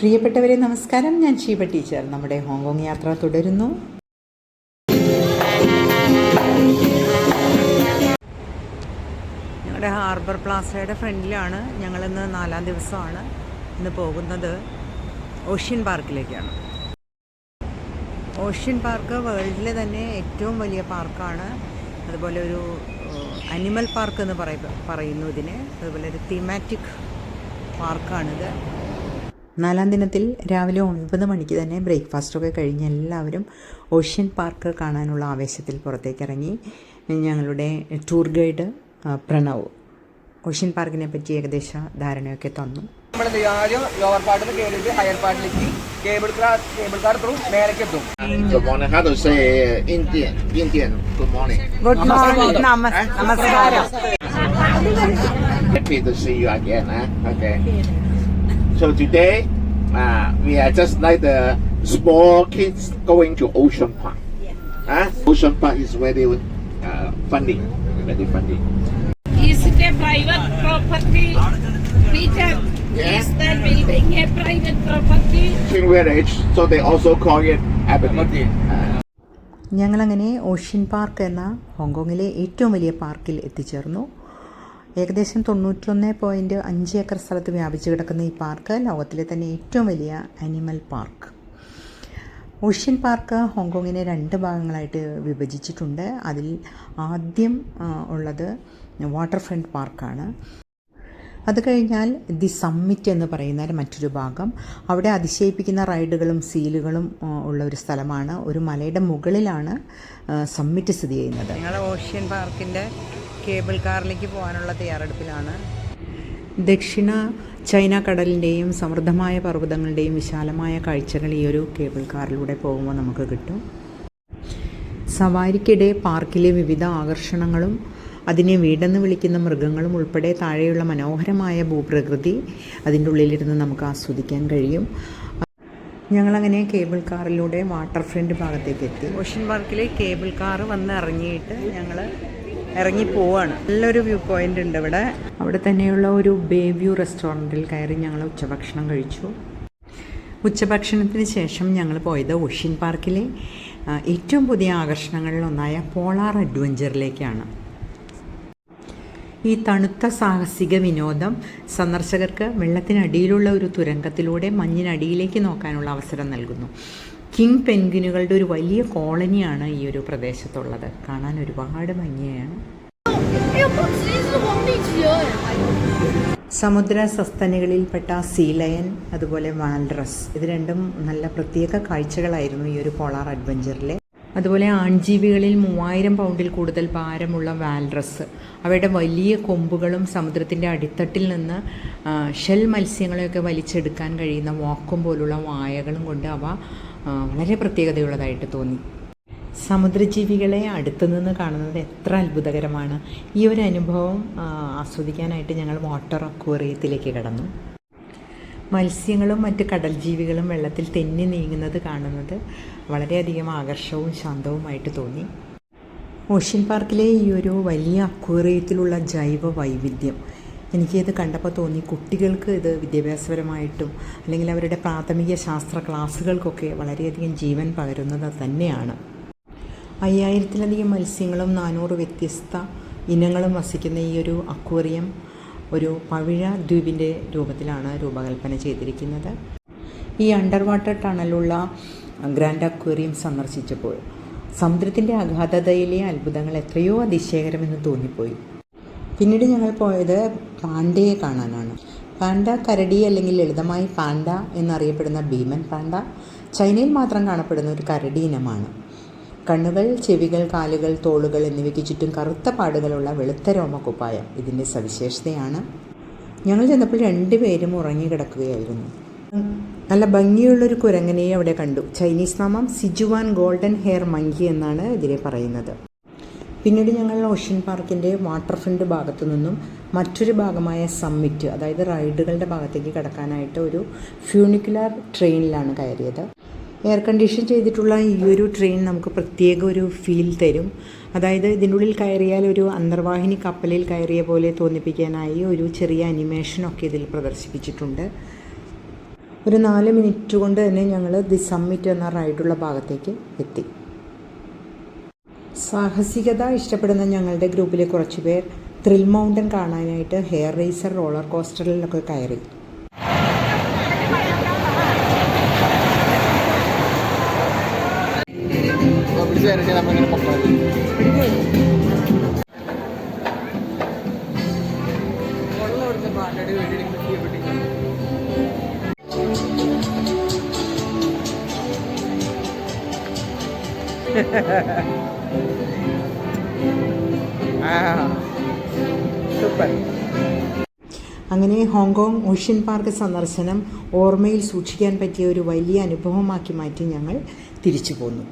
പ്രിയപ്പെട്ടവരെ നമസ്കാരം, ഞാൻ ഷീബ ടീച്ചർ. നമ്മുടെ ഹോങ്കോങ് യാത്ര തുടരുന്നു. ഞങ്ങളുടെ ഹാർബർ പ്ലാസയുടെ ഫ്രണ്ടിലാണ്. ഞങ്ങളിന്ന് 4ാം ദിവസമാണ്. ഇന്ന് പോകുന്നത് ഓഷ്യൻ പാർക്കിലേക്കാണ്. ഓഷ്യൻ പാർക്ക് വേൾഡിലെ തന്നെ ഏറ്റവും വലിയ പാർക്കാണ്. അതുപോലെ ഒരു അനിമൽ പാർക്ക് എന്ന് പറയുന്നു ഇതിന്. അതുപോലെ ഒരു തീമാറ്റിക് പാർക്കാണിത്. 4ാം ദിനത്തിൽ രാവിലെ 9 മണിക്ക് തന്നെ ബ്രേക്ക്ഫാസ്റ്റൊക്കെ കഴിഞ്ഞ് എല്ലാവരും ഓഷ്യൻ പാർക്ക് കാണാനുള്ള ആവേശത്തിൽ പുറത്തേക്കിറങ്ങി. ഞങ്ങളുടെ ടൂർ ഗൈഡ് പ്രണവ് ഓഷ്യൻ പാർക്കിനെ പറ്റി ഏകദേശ ധാരണയൊക്കെ തന്നു. ലോവർ പാർട്ടിൽ കയറിയിട്ട് ഹയർ പാർട്ടിലേക്ക് കേബിൾ കാർ ത്രൂ മേലേക്ക് എത്തും. Good morning. How to say Indian? Good morning. Good morning. നമസ്കാരം. Happy to see you again. Okay. So today, we are just like the small kids going to Ocean Park. Ocean Park is very funny, very funny. Is it a private property? Peter, is that building a private property? Village, so they also call it Abbey. ഞങ്ങളങ്ങനെ ocean park എന്ന ഹോങ്കോങ്ങിലെ ഏറ്റവും വലിയ പാർക്കിൽ എത്തിച്ചേർന്നു. ഏകദേശം 91.5 acre സ്ഥലത്ത് വ്യാപിച്ചു കിടക്കുന്ന ഈ പാർക്ക് ലോകത്തിലെ തന്നെ ഏറ്റവും വലിയ അനിമൽ പാർക്ക്. ഓഷ്യൻ പാർക്ക് ഹോങ്കോങ്ങിനെ 2 ഭാഗങ്ങളായിട്ട് വിഭജിച്ചിട്ടുണ്ട്. അതിൽ ആദ്യം ഉള്ളത് വാട്ടർ ഫ്രണ്ട് പാർക്കാണ്. അത് കഴിഞ്ഞാൽ ദി സമ്മിറ്റ് എന്ന് പറയുന്ന മറ്റൊരു ഭാഗം. അവിടെ അതിശയിപ്പിക്കുന്ന റൈഡുകളും സീലുകളും ഉള്ള ഒരു സ്ഥലമാണ്. ഒരു മലയുടെ മുകളിലാണ് സമ്മിറ്റ് സ്ഥിതി ചെയ്യുന്നത്. ഞങ്ങൾ ഓഷ്യൻ പാർക്കിൻ്റെ കേബിൾ കാറിലേക്ക് പോകാനുള്ള തയ്യാറെടുപ്പിലാണ്. ദക്ഷിണ ചൈന കടലിൻ്റെയും സമൃദ്ധമായ പർവ്വതങ്ങളുടെയും വിശാലമായ കാഴ്ചകൾ ഈ ഒരു കേബിൾ കാറിലൂടെ പോകുമ്പോൾ നമുക്ക് കിട്ടും. സവാരിക്കിടെ പാർക്കിലെ വിവിധ ആകർഷണങ്ങളും അതിനെ വീടെന്ന് വിളിക്കുന്ന മൃഗങ്ങളും ഉൾപ്പെടെ താഴെയുള്ള മനോഹരമായ ഭൂപ്രകൃതി അതിൻ്റെ ഉള്ളിലിരുന്ന് നമുക്ക് ആസ്വദിക്കാൻ കഴിയും. ഞങ്ങളങ്ങനെ കേബിൾ കാറിലൂടെ വാട്ടർ ഫ്രണ്ട് ഭാഗത്തേക്ക് എത്തി. ഓഷ്യൻ പാർക്കിൽ കേബിൾ കാർ വന്ന് ഇറങ്ങിയിട്ട് ഞങ്ങൾ ഇറങ്ങിപ്പോവാണ്. നല്ലൊരു വ്യൂ പോയിൻ്റ് ഉണ്ട് ഇവിടെ. അവിടെ തന്നെയുള്ള ഒരു ബേ വ്യൂ റെസ്റ്റോറൻറ്റിൽ കയറി ഞങ്ങൾ ഉച്ചഭക്ഷണം കഴിച്ചു. ഉച്ചഭക്ഷണത്തിന് ശേഷം ഞങ്ങൾ പോയത് ഓഷ്യൻ പാർക്കിലെ ഏറ്റവും പുതിയ ആകർഷണങ്ങളിലൊന്നായ പോളാർ അഡ്വഞ്ചറിലേക്കാണ്. ഈ തണുത്ത സാഹസിക വിനോദം സന്ദർശകർക്ക് വെള്ളത്തിനടിയിലുള്ള ഒരു തുരങ്കത്തിലൂടെ മഞ്ഞിനടിയിലേക്ക് നോക്കാനുള്ള അവസരം നൽകുന്നു. കിങ് പെൻഗ്വിനുകളുടെ ഒരു വലിയ കോളനിയാണ് ഈ ഒരു പ്രദേശത്തുള്ളത്. കാണാൻ ഒരുപാട് ഭംഗിയാണ്. സമുദ്ര സസ്തനികളിൽപ്പെട്ട സീലയൻ, അതുപോലെ വാൽറസ്, ഇത് രണ്ടും നല്ല പ്രത്യേക കാഴ്ചകളായിരുന്നു ഈ ഒരു പോളാർ അഡ്വഞ്ചറിലെ. അതുപോലെ ആൺജീവികളിൽ 3000 പൗണ്ടിൽ കൂടുതൽ ഭാരമുള്ള വാൽറസ്, അവയുടെ വലിയ കൊമ്പുകളും സമുദ്രത്തിൻ്റെ അടിത്തട്ടിൽ നിന്ന് ഷെൽ മത്സ്യങ്ങളെയൊക്കെ വലിച്ചെടുക്കാൻ കഴിയുന്ന വാക്വം പോലുള്ള വായകളും കൊണ്ട് അവ വളരെ പ്രത്യേകതയുള്ളതായിട്ട് തോന്നി. സമുദ്രജീവികളെ അടുത്തു നിന്ന് കാണുന്നത് എത്ര അത്ഭുതകരമാണ്. ഈ ഒരു അനുഭവം ആസ്വദിക്കാനായിട്ട് ഞങ്ങൾ വാട്ടർ അക്വേറിയത്തിലേക്ക് കടന്നു. മത്സ്യങ്ങളും മറ്റ് കടൽ ജീവികളും വെള്ളത്തിൽ തെന്നി നീങ്ങുന്നത് കാണുന്നത് വളരെയധികം ആകർഷകവും ശാന്തവുമായിട്ട് തോന്നി. ഓഷ്യൻ പാർക്കിലെ ഈ ഒരു വലിയ അക്വേറിയത്തിലുള്ള ജൈവ വൈവിധ്യം എനിക്കിത് കണ്ടപ്പോൾ തോന്നി, കുട്ടികൾക്ക് ഇത് വിദ്യാഭ്യാസപരമായിട്ടും അല്ലെങ്കിൽ അവരുടെ പ്രാഥമിക ശാസ്ത്ര ക്ലാസ്സുകൾക്കൊക്കെ വളരെയധികം ജീവൻ പകരുന്നത് തന്നെയാണ്. 5000-ലധികം മത്സ്യങ്ങളും 400 വ്യത്യസ്ത ഇനങ്ങളും വസിക്കുന്ന ഈ ഒരു അക്വേറിയം ഒരു പവിഴ ദ്വീപിൻ്റെ രൂപത്തിലാണ് രൂപകൽപ്പന ചെയ്തിരിക്കുന്നത്. ഈ അണ്ടർ വാട്ടർ ടണലുള്ള ഗ്രാൻഡ് അക്വേറിയം സന്ദർശിച്ചപ്പോൾ സമുദ്രത്തിൻ്റെ അഗാധതയിലെ അത്ഭുതങ്ങൾ എത്രയോ അതിശയകരമെന്ന് തോന്നിപ്പോയി. പിന്നീട് ഞങ്ങൾ പോയത് പാണ്ടയെ കാണാനാണ്. പാണ്ട കരടി അല്ലെങ്കിൽ ലളിതമായി പാണ്ട എന്നറിയപ്പെടുന്ന ഭീമൻ പാണ്ട ചൈനയിൽ മാത്രം കാണപ്പെടുന്ന ഒരു കരടി ഇനമാണ്. കണ്ണുകൾ, ചെവികൾ, കാലുകൾ, തോളുകൾ എന്നിവയ്ക്ക് ചുറ്റും കറുത്ത പാടുകളുള്ള വെളുത്ത രോമക്കുപ്പായം ഇതിൻ്റെ സവിശേഷതയാണ്. ഞങ്ങൾ ചെന്നപ്പോൾ 2 പേരും ഉറങ്ങിക്കിടക്കുകയായിരുന്നു. നല്ല ഭംഗിയുള്ളൊരു കുരങ്ങനെയും അവിടെ കണ്ടു. ചൈനീസ് നാമം സിജുവാൻ ഗോൾഡൻ ഹെയർ മങ്കി എന്നാണ് ഇതിനെ പറയുന്നത്. പിന്നീട് ഞങ്ങൾ ഓഷ്യൻ പാർക്കിൻ്റെ വാട്ടർ ഫ്രണ്ട് ഭാഗത്തു നിന്നും മറ്റൊരു ഭാഗമായ സമ്മിറ്റ്, അതായത് റൈഡുകളുടെ ഭാഗത്തേക്ക് കടക്കാനായിട്ട് ഒരു ഫ്യൂണിക്കുലർ ട്രെയിനിലാണ് കയറിയത്. എയർ കണ്ടീഷൻ ചെയ്തിട്ടുള്ള ഈ ഒരു ട്രെയിൻ നമുക്ക് പ്രത്യേക ഒരു ഫീൽ തരും. അതായത് ഇതിനുള്ളിൽ കയറിയാൽ ഒരു അന്തർവാഹിനി കപ്പലിൽ കയറിയ പോലെ തോന്നിപ്പിക്കാനായി ഒരു ചെറിയ അനിമേഷനൊക്കെ ഇതിൽ പ്രദർശിപ്പിച്ചിട്ടുണ്ട്. ഒരു 4 മിനിറ്റ് കൊണ്ട് തന്നെ ഞങ്ങൾ ദി സമ്മിറ്റ് എന്ന റൈഡുള്ള ഭാഗത്തേക്ക് എത്തി. സാഹസികത ഇഷ്ടപ്പെടുന്ന ഞങ്ങളുടെ ഗ്രൂപ്പിലെ കുറച്ച് പേർ ത്രിൽ മൗണ്ടൻ കാണാനായിട്ട് ഹെയർ റേസർ റോളർ കോസ്റ്ററിലൊക്കെ കയറി. നമ്മളിങ്ങനെ പൊക്കണം. സൂപ്പർ. അങ്ങനെ ഹോങ്കോങ് ഓഷ്യൻ പാർക്ക് സന്ദർശനം ഓർമ്മയിൽ സൂക്ഷിക്കാൻ പറ്റിയ ഒരു വലിയ അനുഭവമാക്കി മാറ്റി ഞങ്ങൾ തിരിച്ചു പോന്നു.